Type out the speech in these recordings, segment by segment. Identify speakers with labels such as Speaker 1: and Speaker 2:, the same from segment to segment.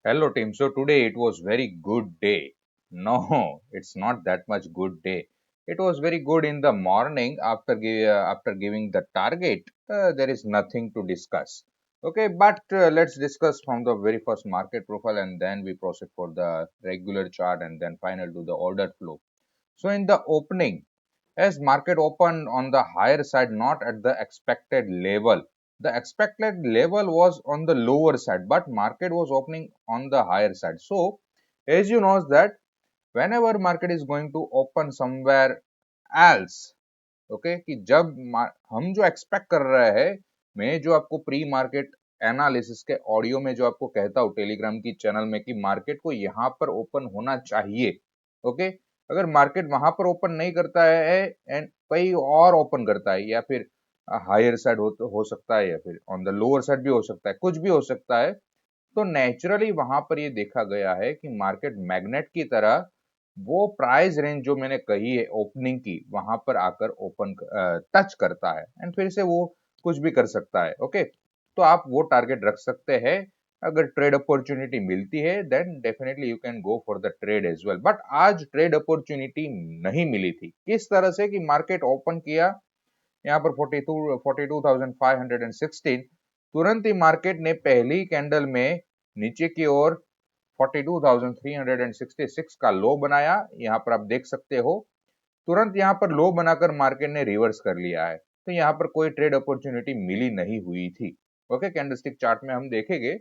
Speaker 1: Hello team. So today it was very good day. No, it's not that much good day. It was very good in the morning after giving the target. There is nothing to discuss. Okay, but let's discuss from the very first market profile and then we proceed for the regular chart and then final to the order flow. So in the opening, as market opened on the higher side, not at the expected level. The expected level was on the lower side, but market was opening on the higher side. So as you know that whenever market is going to open somewhere else, okay कि जब हम जो expect कर रहे हैं, मैं जो आपको प्री मार्केट एनालिसिस के ऑडियो में जो आपको कहता हूँ टेलीग्राम की चैनल में कि मार्केट को यहाँ पर ओपन होना चाहिए। ओके, अगर मार्केट वहां पर ओपन नहीं करता है एंड कहीं और ओपन करता है या फिर हायर साइड हो सकता है या फिर ऑन द लोअर साइड भी हो सकता है, कुछ भी हो सकता है, तो नेचुरली वहां पर ये देखा गया है कि मार्केट मैग्नेट की तरह वो प्राइस रेंज जो मैंने कही है ओपनिंग की वहां पर आकर ओपन टच करता है एंड फिर से वो कुछ भी कर सकता है। ओके, तो आप वो टारगेट रख सकते हैं। अगर ट्रेड अपॉर्चुनिटी मिलती है then definitely you can go for the trade as well, but आज ट्रेड अपॉर्चुनिटी नहीं मिली थी। किस तरह से कि मार्केट ओपन किया यहाँ पर 42,516, तुरंत ही मार्केट ने पहली कैंडल में नीचे की ओर 42,366 का लो बनाया। यहाँ पर आप देख सकते हो तुरंत यहाँ पर लो बनाकर मार्केट ने रिवर्स कर लिया है, तो यहाँ पर कोई ट्रेड अपॉर्चुनिटी मिली नहीं हुई थी। ओके, कैंडलस्टिक चार्ट में हम देखेंगे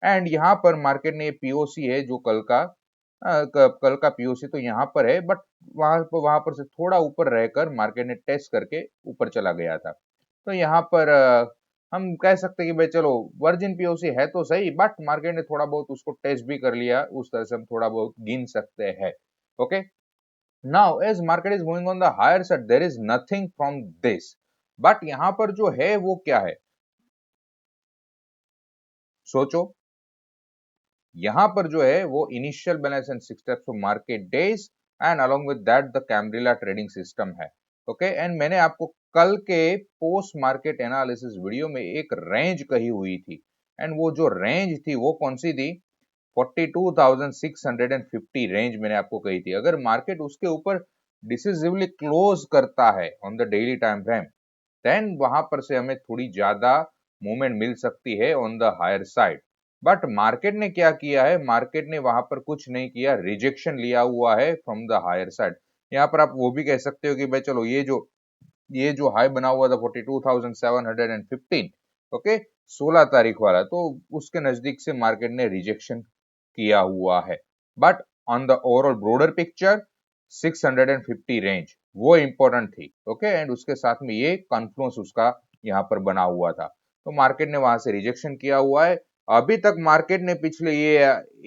Speaker 1: एंड यहाँ पर मार्केट ने पीओसी है जो कल का पीओसी तो यहाँ पर है, बट वहां पर से थोड़ा ऊपर रहकर मार्केट ने टेस्ट करके ऊपर चला गया था। तो यहाँ पर हम कह सकते हैं कि भाई चलो वर्जिन पीओसी है तो सही, बट मार्केट ने थोड़ा बहुत उसको टेस्ट भी कर लिया, उस तरह से हम थोड़ा बहुत गिन सकते हैं। Okay, now as market is moving on the higher side there is nothing from this, but यहाँ पर जो है वो क्या है, सोचो। यहाँ पर जो है वो initial balance and 6 steps of market days and along with that the Camarilla trading system है। ओके, एंड मैंने आपको कल के पोस्ट मार्केट एनालिसिस वीडियो में एक रेंज कही हुई थी एंड वो जो रेंज थी वो कौन सी थी, 42,650 रेंज मैंने आपको कही थी। अगर मार्केट उसके ऊपर डिसिसिवली क्लोज करता है on the daily time frame then वहां पर से हमें थोड़ी ज्यादा मूवमेंट मिल सकती है on the higher side. But market ने क्या किया है, मार्केट ने वहां पर कुछ नहीं किया, रिजेक्शन लिया हुआ है फ्रॉम द हायर साइड। यहाँ पर आप वो भी कह सकते हो कि भाई चलो ये जो हाई बना हुआ था 42,715, ओके, 16 तारीख वाला, तो उसके नजदीक से मार्केट ने रिजेक्शन किया हुआ है। But on the overall brother picture 650 range वो इंपॉर्टेंट थी। ओके, एंड उसके साथ में ये कॉन्फ्लुएंस उसका यहाँ पर बना हुआ था, तो मार्केट ने वहां से रिजेक्शन किया हुआ है। अभी तक मार्केट ने पिछले ये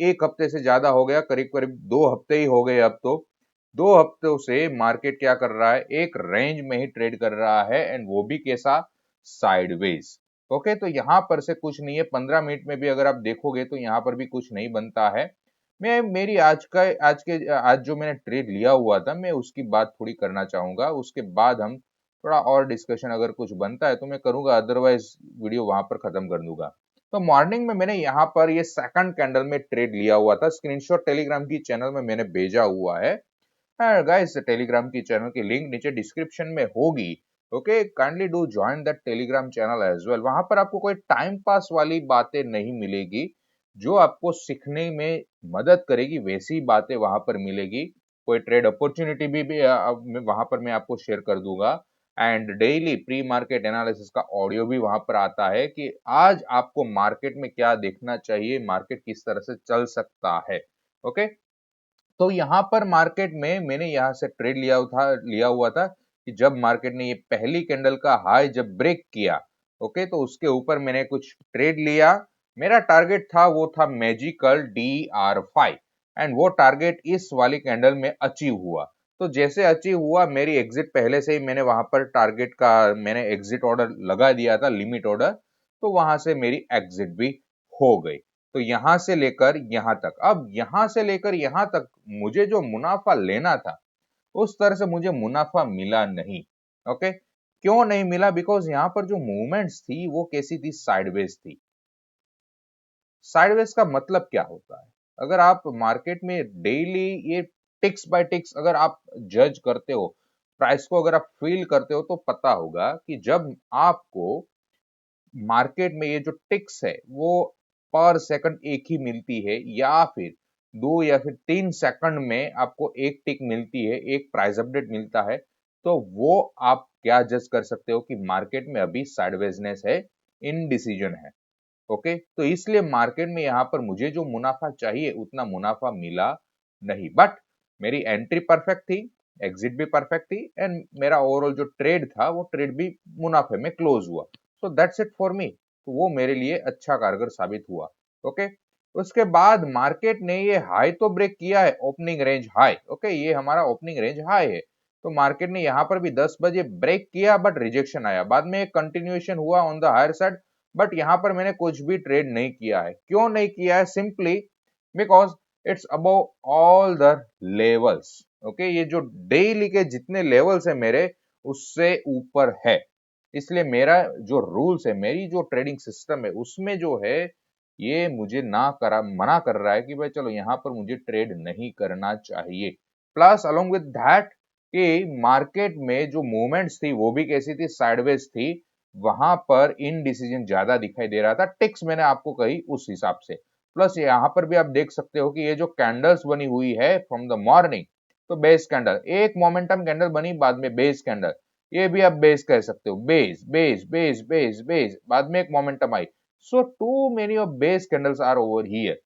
Speaker 1: एक हफ्ते से ज्यादा हो गया, करीब करीब 2 हफ्ते ही हो गए अब तो, 2 हफ्तों से मार्केट क्या कर रहा है, एक रेंज में ही ट्रेड कर रहा है एंड वो भी कैसा, साइडवेज। ओके, तो यहाँ पर से कुछ नहीं है, 15 मिनट में भी अगर आप देखोगे तो यहाँ पर भी कुछ नहीं बनता है। मैं मेरी आज जो मैंने ट्रेड लिया हुआ था मैं उसकी बात थोड़ी करना चाहूंगा, उसके बाद हम थोड़ा और डिस्कशन अगर कुछ बनता है तो मैं करूंगा, अदरवाइज वीडियो वहां पर खत्म कर दूंगा। तो मॉर्निंग में मैंने यहाँ पर ये सेकंड कैंडल में ट्रेड लिया हुआ था, स्क्रीनशॉट टेलीग्राम की चैनल में मैंने भेजा हुआ है। गाइस, टेलीग्राम की चैनल की लिंक नीचे डिस्क्रिप्शन में होगी। Okay, kindly do join that Telegram channel as well. वहां पर आपको कोई टाइम पास वाली बातें नहीं मिलेगी, जो आपको सीखने में मदद करेगी वैसी बातें वहां पर मिलेगी। कोई ट्रेड अपॉर्चुनिटी भी वहां पर मैं आपको शेयर कर दूंगा and daily pre market analysis का ऑडियो भी वहां पर आता है कि आज आपको मार्केट में क्या देखना चाहिए, मार्केट किस तरह से चल सकता है। ओके, तो यहाँ पर मार्केट में मैंने यहाँ से ट्रेड लिया हुआ था कि जब मार्केट ने ये पहली कैंडल का हाई जब ब्रेक किया, ओके, तो उसके ऊपर मैंने कुछ ट्रेड लिया। मेरा टारगेट था वो था मैजिकल DR5 एंड वो टारगेट इस वाली कैंडल में अचीव हुआ। तो जैसे अचीव हुआ मेरी एग्जिट पहले से ही मैंने वहां पर टारगेट का मैंने एग्जिट ऑर्डर लगा दिया था, लिमिट ऑर्डर, तो वहां से मेरी एग्जिट भी हो गई। तो यहां से लेकर यहां तक, अब यहां से लेकर यहां तक मुझे जो मुनाफा लेना था उस तरह से मुझे मुनाफा मिला नहीं। ओके, क्यों नहीं मिला, बिकॉज यहाँ पर जो मूवमेंट्स थी वो कैसी थी, साइडवेज थी। साइडवेज का मतलब क्या होता है? अगर आप मार्केट में डेली ये टिक्स बाय टिक्स अगर आप जज करते हो, प्राइस को अगर आप फील करते हो, तो पता होगा कि जब आपको मार्केट में ये जो टिक्स है वो पर सेकंड एक ही मिलती है, या फिर 2 या फिर 3 सेकंड में आपको एक टिक मिलती है, एक प्राइस अपडेट मिलता है, तो वो आप क्या जज कर सकते हो कि मार्केट में अभी साइडवेजनेस है, इनडिसीजन है। ओके, तो इसलिए मार्केट में यहाँ पर मुझे जो मुनाफा चाहिए उतना मुनाफा मिला नहीं, बट मेरी एंट्री परफेक्ट थी, एग्जिट भी परफेक्ट थी, एंड मेरा ओवरऑल जो ट्रेड था वो ट्रेड भी मुनाफे में क्लोज हुआ। So that's it for me, तो वो मेरे लिए अच्छा कारगर साबित हुआ। ओके, उसके बाद मार्केट ने ये हाई तो ब्रेक किया है, ओपनिंग रेंज हाई। ओके, ये हमारा ओपनिंग रेंज हाई है, तो मार्केट ने यहाँ पर भी 10 बजे ब्रेक किया, बट रिजेक्शन आया, बाद में एक कंटिन्यूएशन हुआ on the higher side, but यहाँ पर मैंने कुछ भी ट्रेड नहीं किया है। क्यों नहीं किया है? Simply because it's above all the levels. Okay, ये जो डेली के जितने लेवल्स है मेरे, उससे ऊपर है। इसलिए मेरा जो रूल्स है, मेरी जो ट्रेडिंग सिस्टम है, उसमें जो है ये मुझे ना करा मना कर रहा है कि भाई चलो यहाँ पर मुझे ट्रेड नहीं करना चाहिए। प्लस अलोंग विद दैट कि मार्केट में जो मूवमेंट्स थी वो भी कैसी थी? साइडवेज थी। वहां पर इनडिसीजन ज्यादा दिखाई दे रहा था, टिक्स मैंने आपको कही उस हिसाब से। प्लस यहाँ पर भी आप देख सकते हो कि ये जो कैंडल्स बनी हुई है फ्रॉम द मॉर्निंग, तो बेस कैंडल, एक मोमेंटम कैंडल बनी, बाद में बेस कैंडल, ये भी आप बेस कह सकते हो, base base base base base, बाद में एक मोमेंटम आई। So too many of base candles are over here.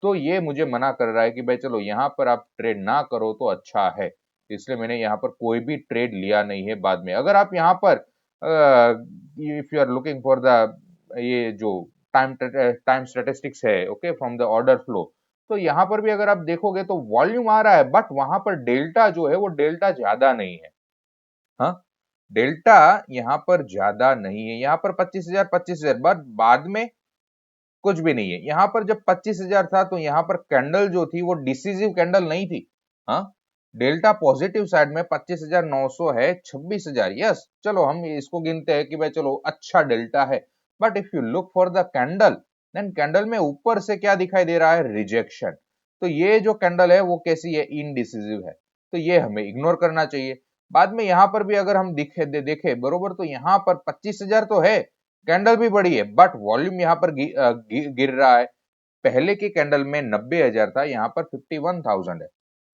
Speaker 1: तो ये मुझे मना कर रहा है कि भाई चलो यहाँ पर आप ट्रेड ना करो तो अच्छा है, इसलिए मैंने यहाँ पर कोई भी ट्रेड लिया नहीं है। बाद में अगर आप यहाँ पर if you are looking for the ये जो टाइम स्टैटिस्टिक्स है, okay, from the order flow, तो यहाँ पर भी अगर आप देखोगे तो वॉल्यूम आ रहा है, बट वहां पर डेल्टा जो है वो डेल्टा ज्यादा नहीं है। हाँ, डेल्टा यहाँ पर ज्यादा नहीं है, यहाँ पर 25,000 बट बाद में कुछ भी नहीं है। यहाँ पर जब 25,000 था तो यहाँ पर कैंडल जो थी वो डिसीजिव कैंडल नहीं थी। हाँ, डेल्टा पॉजिटिव साइड में 25,900 है, 26,000, यस, चलो हम इसको गिनते हैं कि भाई चलो अच्छा डेल्टा है। But if you look for the candle, then candle में ऊपर से क्या दिखाई दे रहा है? रिजेक्शन। तो ये जो कैंडल है वो कैसी है? इनडिसीजिव है, तो ये हमें इग्नोर करना चाहिए। बाद में यहाँ पर भी अगर हम देखे बरोबर, तो यहाँ पर 25,000 तो है, कैंडल भी बड़ी है, बट वॉल्यूम यहाँ पर गिर रहा है। पहले की कैंडल में 90,000 था, यहाँ पर 51,000 है।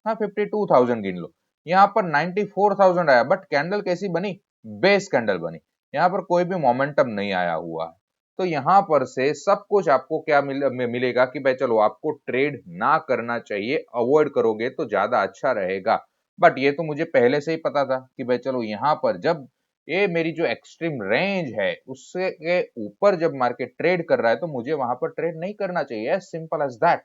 Speaker 1: हाँ, 52,000 गिन लो। यहाँ पर 94,000 आया, बट कैंडल कैसी बनी? बेस कैंडल बनी। यहाँ पर कोई भी मोमेंटम नहीं आया हुआ है। तो यहाँ पर से सब कुछ आपको क्या मिलेगा कि भाई चलो आपको ट्रेड ना करना चाहिए, अवॉइड करोगे तो ज्यादा अच्छा रहेगा। बट ये तो मुझे पहले से ही पता था कि भाई चलो यहाँ पर जब ये मेरी जो एक्सट्रीम रेंज है उससे के ऊपर जब मार्केट ट्रेड कर रहा है, तो मुझे वहां पर ट्रेड नहीं करना चाहिए, as simple as that.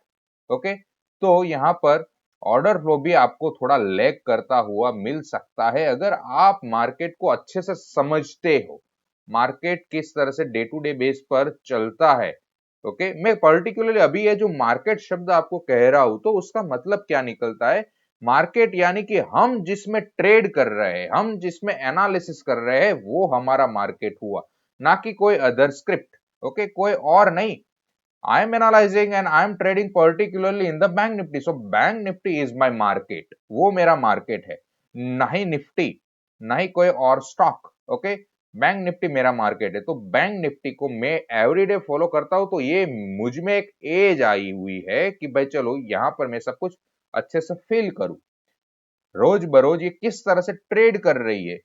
Speaker 1: Okay, तो यहाँ पर ऑर्डर फ्लो भी आपको थोड़ा लैग करता हुआ मिल सकता है, अगर आप मार्केट को अच्छे से समझते हो, मार्केट किस तरह से डे टू डे बेस पर चलता है। ओके, मैं पर्टिकुलरली अभी ये जो मार्केट शब्द आपको कह रहा हूं, तो उसका मतलब क्या निकलता है? मार्केट यानी कि हम जिसमें ट्रेड कर रहे हैं, हम जिसमें एनालिसिस कर रहे हैं, वो हमारा मार्केट हुआ, ना कि कोई अदर स्क्रिप्ट। ओके, कोई और नहीं। I am analyzing and I am trading particularly in the bank nifty. So bank nifty is my market. वो मेरा मार्केट है, ना ही निफ्टी, ना ही कोई और स्टॉक। ओके, बैंक निफ्टी मेरा मार्केट है। तो बैंक निफ्टी को मैं एवरीडे फॉलो करता हूं, तो ये मुझ में एक एज आई हुई है कि भाई चलो यहाँ पर मैं सब कुछ अच्छे से फील करूं। रोज बरोज ये किस तरह से ट्रेड कर रही है,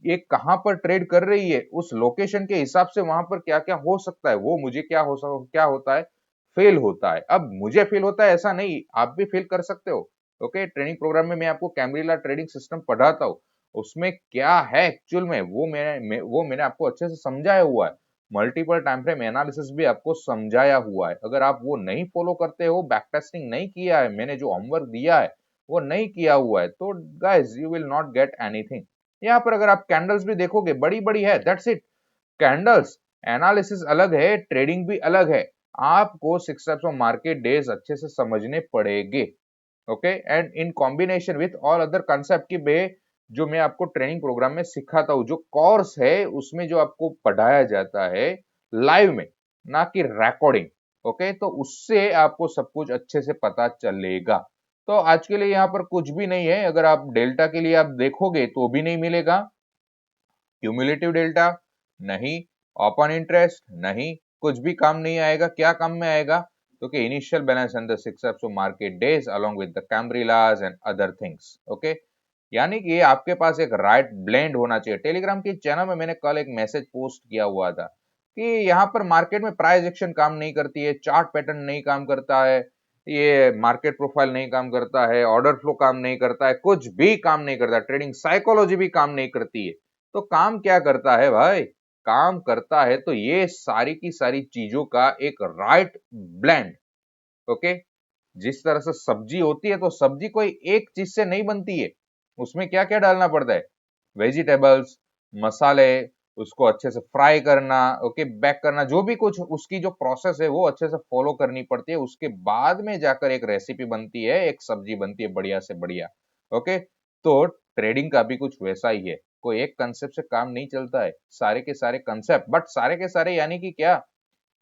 Speaker 1: ये कहां पर ट्रेड कर रही है, उस लोकेशन के हिसाब से वहां पर क्या क्या हो सकता है, वो मुझे क्या होता है? फेल होता है। अब मुझे फेल होता है ऐसा नहीं, आप भी फेल कर सकते हो। ओके, ट्रेनिंग प्रोग्राम में मैं आपको कैमरिला ट्रेडिंग सिस्टम पढ़ाता हूँ, उसमें क्या है एक्चुअल में वो मैंने आपको अच्छे से समझाया हुआ है। मल्टीपल टाइम फ्रेम एनालिसिस भी आपको समझाया हुआ है। अगर आप वो नहीं फॉलो करते हो, बैक टेस्टिंग नहीं किया है, मैंने जो होमवर्क दिया है वो नहीं किया हुआ है, तो guys you will not get anything. यहाँ पर अगर आप कैंडल्स भी देखोगे, बड़ी बड़ी है, दैट्स इट। कैंडल्स एनालिसिस अलग है, ट्रेडिंग भी अलग है। आपको 6 टाइप्स ऑफ मार्केट डेज अच्छे से समझने पड़ेंगे। Okay, and in combination with all other concept की बे जो मैं आपको ट्रेनिंग प्रोग्राम में सिखाता हूँ, जो कोर्स है उसमें जो आपको पढ़ाया जाता है लाइव में, ना कि रिकॉर्डिंग। ओके, तो उससे आपको सब कुछ अच्छे से पता चलेगा। तो आज के लिए यहाँ पर कुछ भी नहीं है, अगर आप डेल्टा के लिए आप देखोगे तो भी नहीं मिलेगा, क्यूमुलेटिव डेल्टा नहीं, ओपन इंटरेस्ट नहीं, कुछ भी काम नहीं आएगा। क्या काम में आएगा? तो कि initial balance and the 6 of market days along with the Camarillas and other things. Okay, यानी कि आपके पास एक राइट ब्लेंड होना चाहिए। टेलीग्राम के चैनल में मैंने कल एक मैसेज पोस्ट किया हुआ था कि यहाँ पर मार्केट में प्राइस एक्शन काम नहीं करती है, चार्ट पैटर्न नहीं काम करता है, ये मार्केट प्रोफाइल नहीं काम करता है, ऑर्डर फ्लो काम नहीं करता है, कुछ भी काम नहीं करता, ट्रेडिंग साइकोलॉजी भी काम नहीं करती है। तो काम क्या करता है भाई? काम करता है तो ये सारी की सारी चीजों का एक राइट ब्लेंड। ओके, जिस तरह से सब्जी होती है तो सब्जी कोई एक चीज से नहीं बनती है, उसमें क्या क्या डालना पड़ता है? वेजिटेबल्स, मसाले, उसको अच्छे से फ्राई करना, ओके, बैक करना, जो भी कुछ उसकी जो प्रोसेस है वो अच्छे से फॉलो करनी पड़ती है। उसके बाद में जाकर एक रेसिपी बनती है, एक सब्जी बनती है बढ़िया से बढ़िया। ओके, तो ट्रेडिंग का भी कुछ वैसा ही है, कोई एक कंसेप्ट से काम नहीं चलता है, सारे के सारे कंसेप्ट, बट सारे के सारे यानी कि क्या?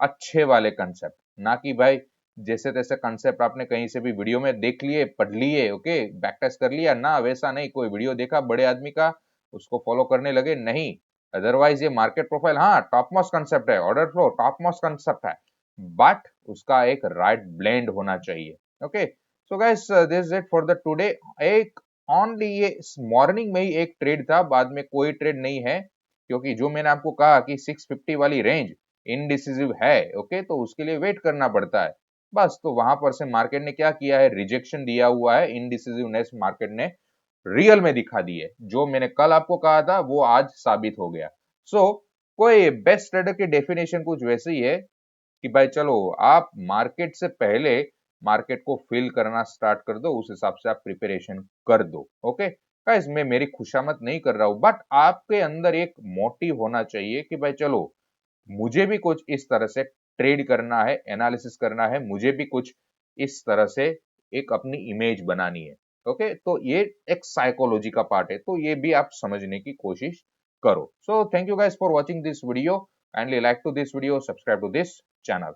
Speaker 1: अच्छे वाले कंसेप्ट, ना कि भाई जैसे तैसे कंसेप्ट आपने कहीं से भी वीडियो में देख लिए, पढ़ लिए, ओके, बैक टेस्ट कर लिया ना, वैसा नहीं। कोई वीडियो देखा बड़े आदमी का, उसको फॉलो करने लगे, नहीं। अदरवाइज ये मार्केट प्रोफाइल हाँ टॉप मोस्ट कंसेप्ट है, order flow top most concept है, बट उसका एक राइट ब्लेंड होना चाहिए। Okay, so guys this is it for the today. एक ओनली ये मॉर्निंग में ही एक ट्रेड था, बाद में कोई ट्रेड नहीं है, क्योंकि जो मैंने आपको कहा कि 650 वाली रेंज इनडिसिसिव है, ओके, तो उसके लिए वेट करना पड़ता है बस। तो वहां पर से मार्केट ने क्या किया है? रिजेक्शन दिया हुआ है, इनडिसिसिवनेस मार्केट ने रियल में दिखा दी है। जो मैंने कल आपको कहा था वो आज साबित हो गया। सो कोई बेस्ट ट्रेडर की डेफिनेशन कुछ वैसे ही है कि भाई चलो आप मार्केट से पहले मार्केट को फिल करना स्टार्ट कर दो, उस हिसाब से आप प्रिपरेशन कर दो। ओके गाइस, मैं मेरी खुशामद नहीं कर रहा हूं, बट आपके अंदर एक मोटिव होना चाहिए कि भाई चलो मुझे भी कुछ इस तरह से ट्रेड करना है, एनालिसिस करना है, मुझे भी कुछ इस तरह से एक अपनी इमेज बनानी है। ओके, तो ये एक साइकोलॉजी का पार्ट है, तो ये भी आप समझने की कोशिश करो। So thank you guys for watching this video, kindly like to this video, subscribe to this channel.